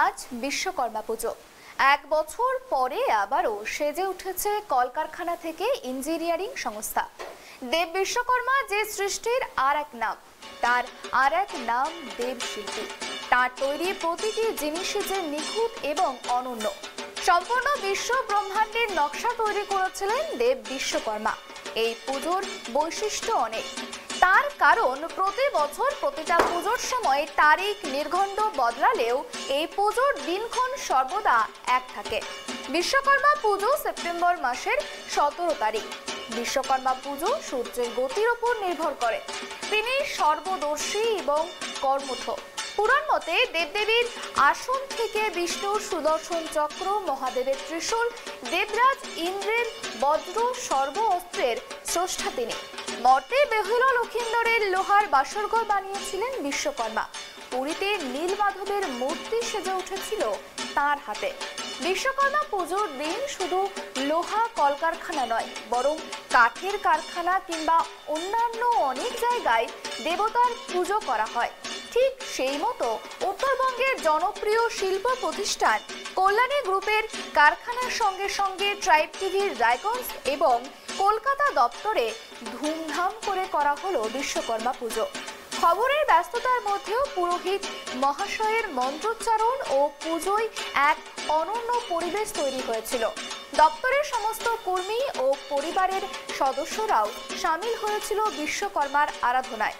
আজ বিশ্বকর্মা পুজো। এক বছর পরে আবারও সেজে উঠেছে কলকারখানা থেকে ইঞ্জিনিয়ারিং সংস্থা। দেব বিশ্বকর্মা যে সৃষ্টির আর এক নাম, তার আর এক নাম দেব শিল্পী। তার তৈরি প্রতিটি জিনিসই যে নিখুঁত এবং অনন্য। সম্পূর্ণ বিশ্ব ব্রহ্মাণ্ডের নকশা তৈরি করেছিলেন দেব বিশ্বকর্মা। এই পুজোর বৈশিষ্ট্য অনেক, তার কারণ প্রতি বছর প্রতিটা পুজোর সময় তারিখ নির্ঘণ্ট বদলালেও এই পুজোর দিনক্ষণ সর্বদা এক থাকে। বিশ্বকর্মা পুজো সেপ্টেম্বর মাসের 17 তারিখ। বিশ্বকর্মা পুজো সূর্যের গতির উপর নির্ভর করে। তিনি সর্বদর্শী এবং কর্মঠ। পুরাণ মতে দেবদেবীর আসন থেকে বিষ্ণুর সুদর্শন চক্র, মহাদেবের ত্রিশূল, দেবরাজ ইন্দ্রের বজ্র সর্ব অস্ত্রের স্রষ্টা তিনি। মর্তে বেহুলা লক্ষিন্দরের লোহার বাসরঘর বানিয়েছিলেন বিশ্বকর্মা। পুরীতে নীলমাধবের মূর্তি সেজে উঠেছিল তার হাতে। বিশ্বকর্মা পুজোর দিন শুধু লোহা কলকারখানা নয়, বরং কাঠের কারখানা কিংবা অন্যান্য অনেক জায়গায় দেবতার পুজো করা হয়। ঠিক সেই মতো উত্তরবঙ্গের জনপ্রিয় শিল্প প্রতিষ্ঠান কল্যাণী গ্রুপের কারখানার সঙ্গে সঙ্গে ট্রাইব টিভির রায়গঞ্জ এবং কলকাতা দপ্তরে ধুমধাম করে করা হলো বিশ্বকর্মা পুজো। খবরের ব্যস্ততার মধ্যেও পুরোহিত মহাশয়ের মন্ত্রোচ্চারণ ও পুজোয় এক অনন্য পরিবেশ তৈরি হয়েছিল। দপ্তরের সমস্ত কর্মী ও পরিবারের সদস্যরাও সামিল হয়েছিল বিশ্বকর্মার আরাধনায়।